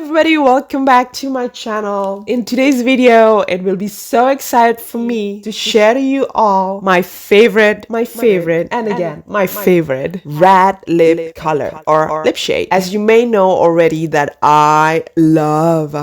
everybody, welcome back to my channel. In today's video, it will be so excited for me to share to you all my favorite, and again, my favorite red lip color or lip shade. As you may know already that I love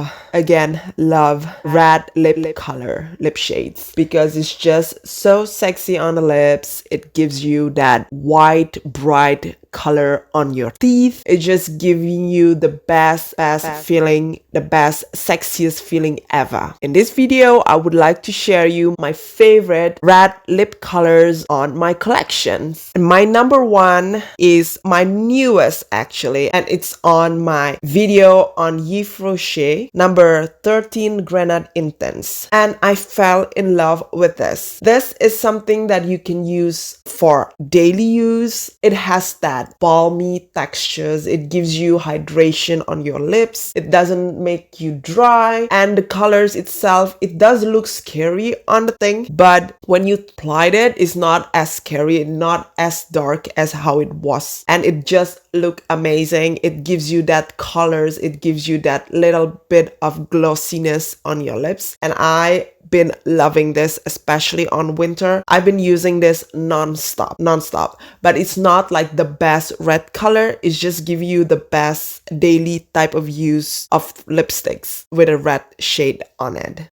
red lip color, lip shades, because it's just so sexy on the lips. It gives you that white, bright color on your teeth. It's just giving you the best feeling, the best sexiest feeling ever. In this video, I would like to share you my favorite red lip colors on my collections. And my number one is my newest actually, and it's on my video on Yves Rocher, number 13 Grenade Intense. And I fell in love with this. This is something that you can use for daily use. It has that balmy textures. It gives you hydration on your lips. It doesn't make you dry, and the colors itself, it does look scary on the thing, but when you applied it, it's not as scary, not as dark as how it was, and it just look amazing. It gives you that colors, it gives you that little bit of glossiness on your lips, and I been loving this, especially on winter. I've been using this non-stop, but it's not like the best red color. It's just give you the best daily type of use of lipsticks with a red shade on it.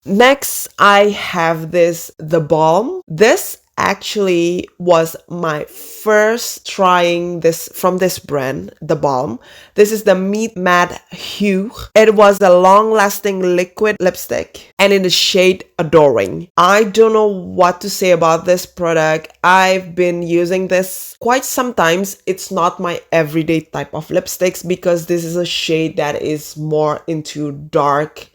Next, I have this The Balm. This actually was my first trying this from this brand, The Balm. This is the Meet Matte Hue. It was a long-lasting liquid lipstick and in the shade Adoring. I don't know what to say about this product. I've been using this quite sometimes. It's not my everyday type of lipsticks because this is a shade that is more into dark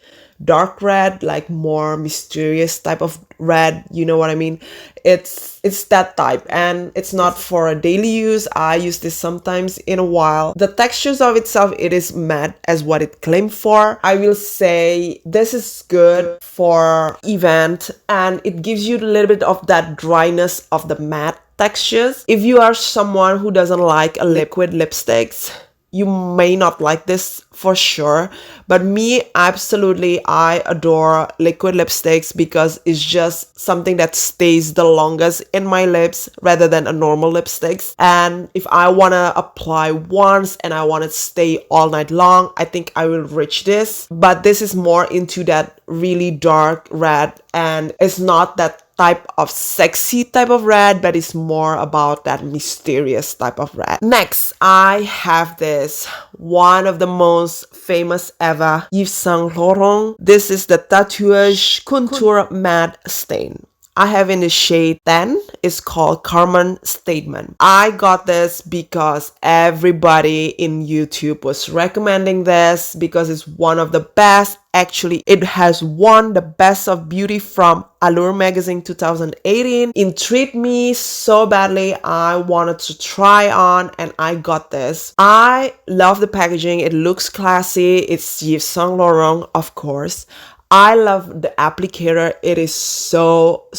red, like more mysterious type of red, you know what I mean? It's that type, and it's not for a daily use. I use this sometimes in a while. The textures of itself, it is matte as what it claimed for. I will say this is good for event, and it gives you a little bit of that dryness of the matte textures. If you are someone who doesn't like a liquid lipsticks, you may not like this for sure, but me, absolutely, I adore liquid lipsticks because it's just something that stays the longest in my lips rather than a normal lipsticks. And if I want to apply once and I want to stay all night long, I think I will reach this. But this is more into that really dark red, and it's not that type of sexy type of red, but it's more about that mysterious type of red. Next, I have this, one of the most famous ever Yves Saint Laurent. This is the Tatouage Contour Matte Stain. I have in the shade 10. It's called Carmen Statement. I got this because everybody in YouTube was recommending this because it's one of the best. Actually, it has won the Best of Beauty from Allure Magazine 2018. Intrigued me so badly. I wanted to try on, and I got this. I love the packaging. It looks classy. It's Yves Saint Laurent, of course. I love the applicator. It is so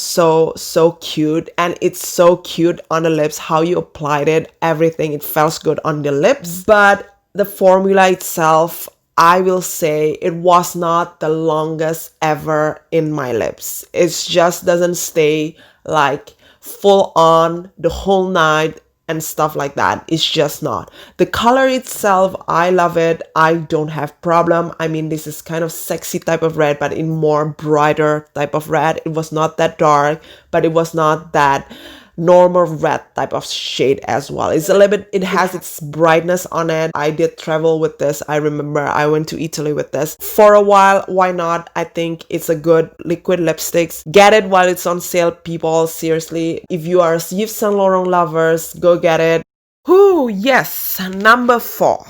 cute, and it's so cute on the lips. How you applied it, everything, it feels good on the lips. But the formula itself, I will say it was not the longest ever in my lips. It just doesn't stay like full on the whole night and stuff like that. It's just not. The color itself, I love it. I don't have problem. I mean, this is kind of sexy type of red, but in more brighter type of red. It was not that dark, but it was not that normal red type of shade as well. It's a little bit, it has its brightness on it. I did travel with this. I remember I went to Italy with this for a while. Why not? I think it's a good liquid lipsticks. Get it while it's on sale, people. Seriously, if you are Yves Saint Laurent lovers, go get it. Whoo, yes, number 4.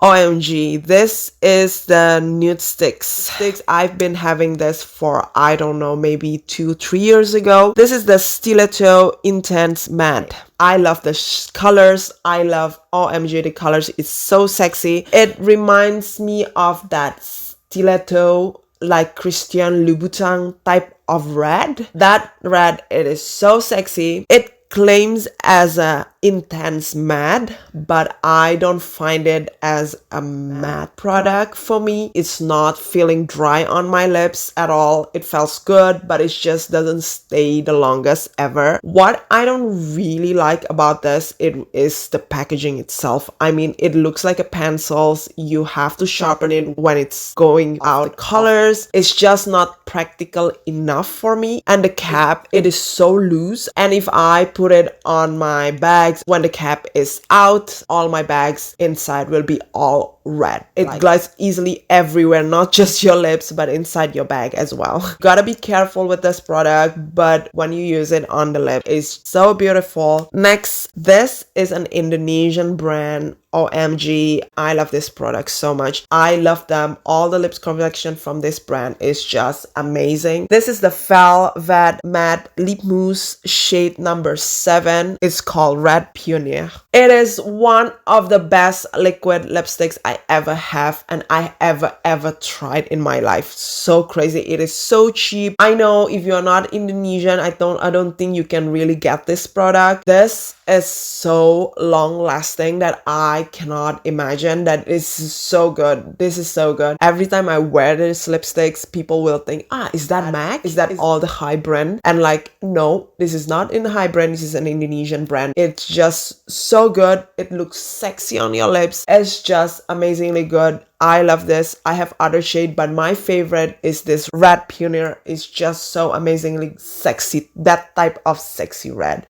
OMG, this is the nude sticks. I've been having this for, I don't know, maybe 2-3 years ago. This is the Stiletto Intense Matte. I love the colors. I love, OMG, the colors. It's so sexy. It reminds me of that stiletto, like Christian Louboutin type of red. That red, it is so sexy. It claims as a intense matte, but I don't find it as a matte product for me. It's not feeling dry on my lips at all. It feels good, but it just doesn't stay the longest ever. What I don't really like about this, it is the packaging itself. I mean, it looks like a pencil. You have to sharpen it when it's going out. The colors, it's just not practical enough for me. And the cap, it is so loose, and if I put it on my bags, when the cap is out, all my bags inside will be all red. It glides easily everywhere, not just your lips but inside your bag as well. Gotta be careful with this product, but when you use it on the lip, it's so beautiful. Next, this is an Indonesian brand. OMG, I love this product so much. I love them. All the lips collection from this brand is just amazing. This is the Velvet Matte Lip Mousse shade number 7. It's called Red Pioneer. It is one of the best liquid lipsticks I ever have and I ever tried in my life. So crazy. It is so cheap. I know if you're not Indonesian, I don't think you can really get this product. This is so long lasting that I cannot imagine. That is so good. This is so good. Every time I wear this lipsticks, people will think, is that MAC? Is that all the high brand? And like, no, this is not in the high brand. This is an Indonesian brand. It's just so good. It looks sexy on your lips. It's just amazingly good. I love this. I have other shade, but my favorite is this Red Pioneer. It's just so amazingly sexy. That type of sexy red.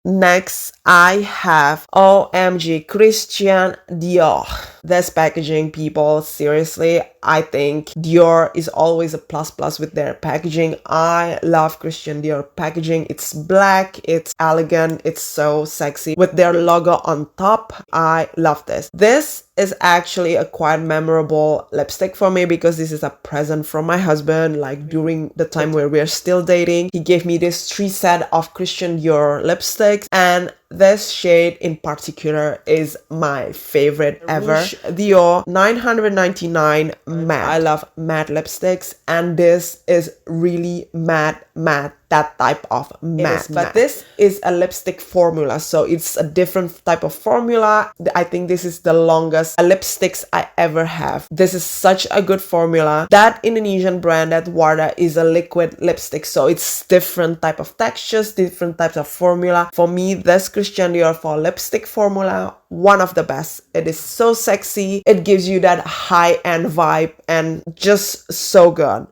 Next, I have OMG Christian Dior. This packaging, people, seriously, I think Dior is always a plus with their packaging. I love Christian Dior packaging. It's black, it's elegant, it's so sexy. With their logo on top, I love this. This is actually a quite memorable lipstick for me because this is a present from my husband. Like during the time where we're still dating, he gave me this 3 set of Christian Dior lipsticks, and this shade in particular is my favorite ever. Dior 999 matte. I love matte lipsticks, and this is really matte, that type of matte. But this is a lipstick formula, so it's a different type of formula. I think this is the longest lipsticks I ever have. This is such a good formula. That Indonesian brand, that Wardah, is a liquid lipstick, so it's different type of textures, different types of formula. For me, this Christian Dior for lipstick formula, one of the best. It is so sexy. It gives you that high-end vibe and just so good.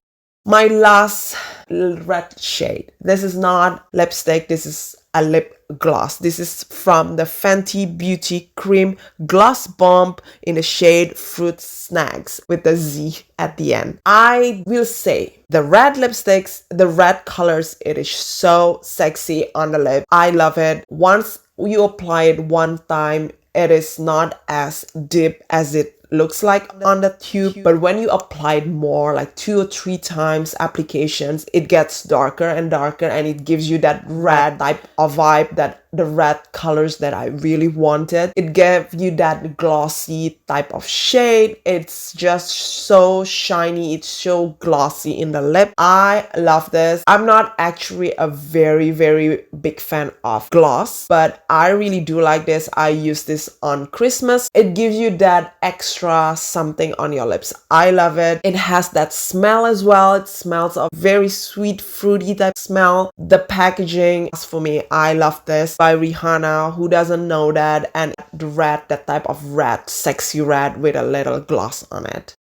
My last red shade. This is not lipstick. This is a lip gloss. This is from the Fenty Beauty Cream Gloss Bomb in the shade Fruit Snags with the Z at the end. I will say the red lipsticks, the red colors, it is so sexy on the lip. I love it. Once you apply it one time, it is not as deep as it looks like on the tube, but when you apply it more, like 2 or 3 times applications, it gets darker and darker, and it gives you that red type of vibe, that the red colors that I really wanted. It gave you that glossy type of shade. It's just so shiny. It's so glossy in the lip. I love this. I'm not actually a very big fan of gloss, but I really do like this. I use this on Christmas. It gives you that extra something on your lips. I love it. It has that smell as well. It smells of very sweet, fruity type smell. The packaging, for me, I love this. By Rihanna, who doesn't know that? And the red, that type of red, sexy red with a little gloss on it.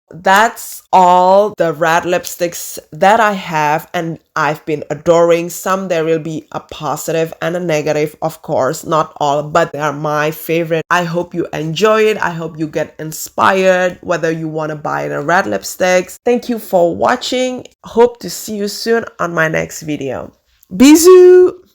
That's all the red lipsticks that I have and I've been adoring. Some there will be a positive and a negative, of course, not all, but they are my favorite. I hope you enjoy it. I hope you get inspired whether you want to buy the red lipsticks. Thank you for watching. Hope to see you soon on my next video. Bisous!